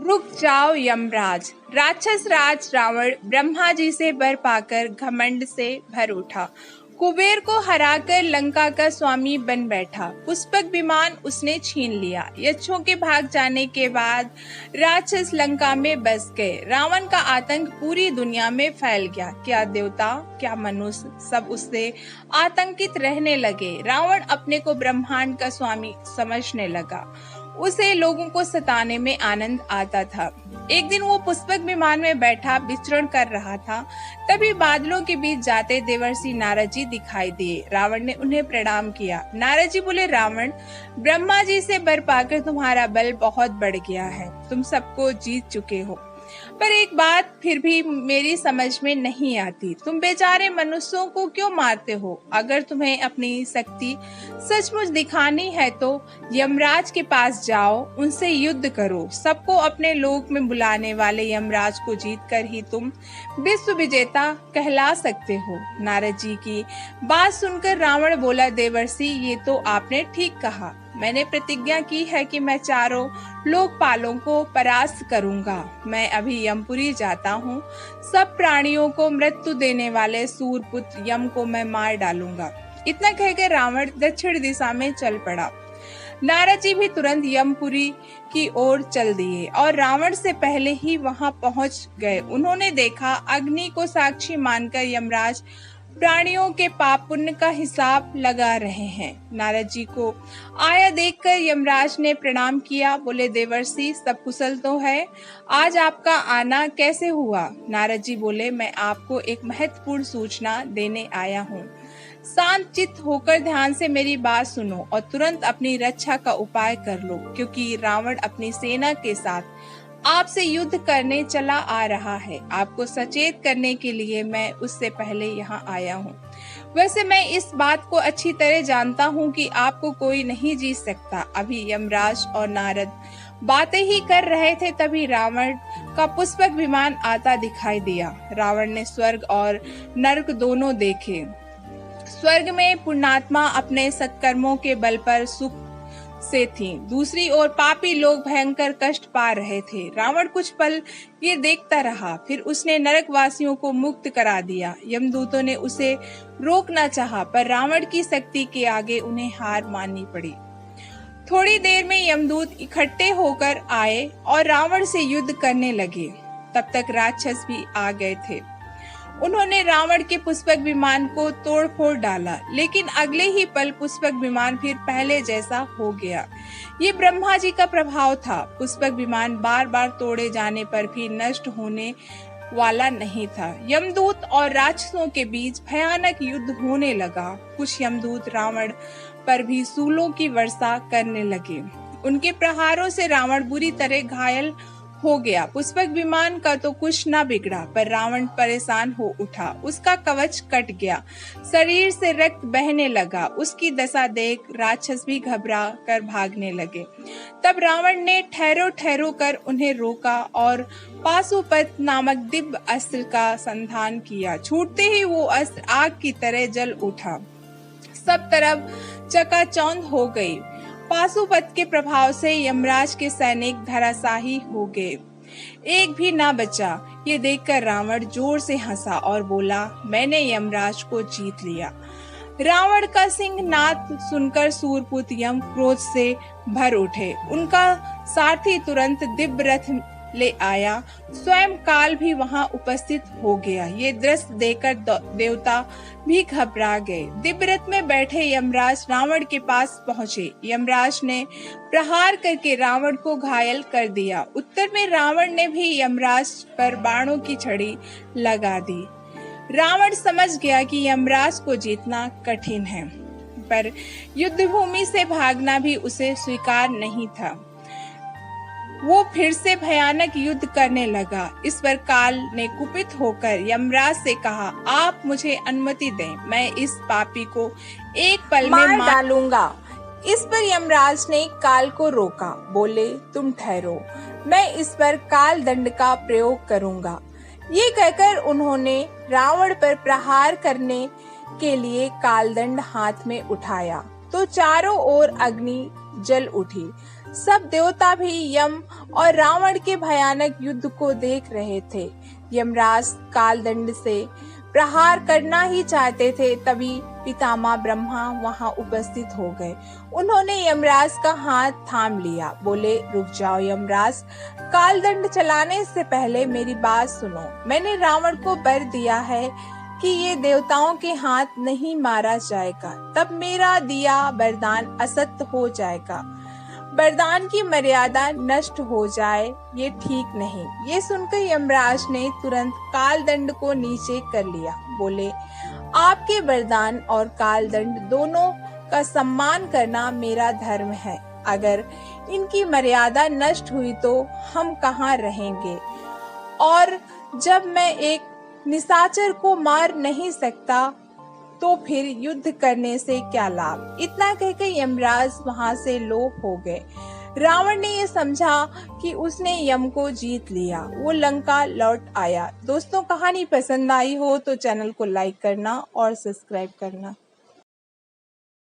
रुक जाओ यमराज। राक्षस राज रावण ब्रह्मा जी से वर पाकर घमंड से भर उठा। कुबेर को हराकर लंका का स्वामी बन बैठा। पुष्पक विमान उसने छीन लिया। यक्षों के भाग जाने के बाद राक्षस लंका में बस गए। रावण का आतंक पूरी दुनिया में फैल गया। क्या देवता क्या मनुष्य सब उससे आतंकित रहने लगे। रावण अपने को ब्रह्मांड का स्वामी समझने लगा। उसे लोगों को सताने में आनंद आता था। एक दिन वो पुष्पक विमान में बैठा विचरण कर रहा था। तभी बादलों के बीच जाते देवर्षि नारद जी दिखाई दिए। रावण ने उन्हें प्रणाम किया। नारद जी बोले, रावण, ब्रह्मा जी से वर पाकर तुम्हारा बल बहुत बढ़ गया है। तुम सबको जीत चुके हो, पर एक बात फिर भी मेरी समझ में नहीं आती। तुम बेचारे मनुष्यों को क्यों मारते हो? अगर तुम्हें अपनी शक्ति सचमुच दिखानी है तो यमराज के पास जाओ, उनसे युद्ध करो। सबको अपने लोक में बुलाने वाले यमराज को जीतकर ही तुम विश्व विजेता कहला सकते हो। नारद जी की बात सुनकर रावण बोला, देवर्षि, ये तो आपने ठीक कहा। मैंने प्रतिज्ञा की है कि मैं चारों लोकपालों को परास्त करूंगा। मैं अभी यमपुरी जाता हूँ। सब प्राणियों को मृत्यु देने वाले सूरपुत्र यम को मैं मार डालूंगा। इतना कहकर रावण दक्षिण दिशा में चल पड़ा। नारद जी भी तुरंत यमपुरी की ओर चल दिए और रावण से पहले ही वहां पहुंच गए। उन्होंने देखा अग्नि को साक्षी मानकर यमराज प्राणियों के पाप पुण्य का हिसाब लगा रहे हैं। नारद जी को आया देखकर यमराज ने प्रणाम किया। बोले, देवर्षि, सब कुशल तो है? आज आपका आना कैसे हुआ? नारद जी बोले, मैं आपको एक महत्वपूर्ण सूचना देने आया हूँ। शांत चित्त होकर ध्यान से मेरी बात सुनो और तुरंत अपनी रक्षा का उपाय कर लो, क्योंकि रावण अपनी सेना के साथ आपसे युद्ध करने चला आ रहा है। आपको सचेत करने के लिए मैं उससे पहले यहाँ आया हूँ। वैसे मैं इस बात को अच्छी तरह जानता हूँ कि आपको कोई नहीं जीत सकता। अभी यमराज और नारद बातें ही कर रहे थे, तभी रावण का पुष्पक विमान आता दिखाई दिया। रावण ने स्वर्ग और नरक दोनों देखे। स्वर्ग में पुण्यात्मा अपने सत्कर्मों के बल पर सुख से थी। दूसरी ओर पापी लोग भयंकर कष्ट पा रहे थे। रावण कुछ पल ये देखता रहा, फिर उसने नरकवासियों को मुक्त करा दिया। यमदूतों ने उसे रोकना चाहा, पर रावण की शक्ति के आगे उन्हें हार माननी पड़ी। थोड़ी देर में यमदूत इकट्ठे होकर आए और रावण से युद्ध करने लगे। तब तक राक्षस भी आ गए थे। उन्होंने रावण के पुष्पक विमान को तोड़ फोड़ डाला, लेकिन अगले ही पल पुष्पक विमान फिर पहले जैसा हो गया। ये ब्रह्मा जी का प्रभाव था। पुष्पक विमान बार बार तोड़े जाने पर भी नष्ट होने वाला नहीं था। यमदूत और राक्षसों के बीच भयानक युद्ध होने लगा। कुछ यमदूत रावण पर भी शूलों की वर्षा करने लगे। उनके प्रहारों से रावण बुरी तरह घायल हो गया। पुष्पक विमान का तो कुछ न बिगड़ा, पर रावण परेशान हो उठा। उसका कवच कट गया, शरीर से रक्त बहने लगा। उसकी दशा देख राक्षस भी घबरा कर भागने लगे। तब रावण ने ठहरो ठहरो कर उन्हें रोका और पाशुपत नामक दिव्य अस्त्र का संधान किया। छूटते ही वो अस्त्र आग की तरह जल उठा। सब तरफ चकाचौंध हो गई। पाशुपत के प्रभाव से यमराज के सैनिक धराशाही हो गए, एक भी ना बचा। ये देखकर रावण जोर से हंसा और बोला, मैंने यमराज को जीत लिया। रावण का सिंहनाद सुनकर सूरपुत्र यम क्रोध से भर उठे। उनका सारथी तुरंत दिव्य रथ ले आया। स्वयं काल भी वहां उपस्थित हो गया। ये दृश्य देखकर देवता भी घबरा गए। दिव्य रथ में बैठे यमराज रावण के पास पहुंचे। यमराज ने प्रहार करके रावण को घायल कर दिया। उत्तर में रावण ने भी यमराज पर बाणों की छड़ी लगा दी। रावण समझ गया कि यमराज को जीतना कठिन है, पर युद्ध भूमि से भागना भी उसे स्वीकार नहीं था। वो फिर से भयानक युद्ध करने लगा। इस पर काल ने कुपित होकर यमराज से कहा, आप मुझे अनुमति दें, मैं इस पापी को एक पल में मार डालूंगा। इस पर यमराज ने काल को रोका। बोले, तुम ठहरो, मैं इस पर काल दंड का प्रयोग करूंगा। ये कहकर उन्होंने रावण पर प्रहार करने के लिए कालदंड हाथ में उठाया तो चारों ओर अग्नि जल उठी। सब देवता भी यम और रावण के भयानक युद्ध को देख रहे थे। यमराज कालदंड से प्रहार करना ही चाहते थे, तभी पितामह ब्रह्मा वहां उपस्थित हो गए। उन्होंने यमराज का हाथ थाम लिया, बोले, रुक जाओ यमराज, कालदंड चलाने से पहले मेरी बात सुनो। मैंने रावण को वर दिया है कि ये देवताओं के हाथ नहीं मारा जाएगा, तब मेरा दिया वरदान असत्य हो जाएगा, वरदान की मर्यादा नष्ट हो जाए, ये ठीक नहीं। ये सुनकर यमराज ने तुरंत कालदंड को नीचे कर लिया, बोले, आपके वरदान और कालदंड दोनों का सम्मान करना मेरा धर्म है। अगर इनकी मर्यादा नष्ट हुई तो हम कहाँ रहेंगे, और जब मैं एक निशाचर को मार नहीं सकता तो फिर युद्ध करने से क्या लाभ। इतना कहकर यमराज वहां से लोप हो गए। रावण ने ये समझा कि उसने यम को जीत लिया। वो लंका लौट आया। दोस्तों, कहानी पसंद आई हो तो चैनल को लाइक करना और सब्सक्राइब करना।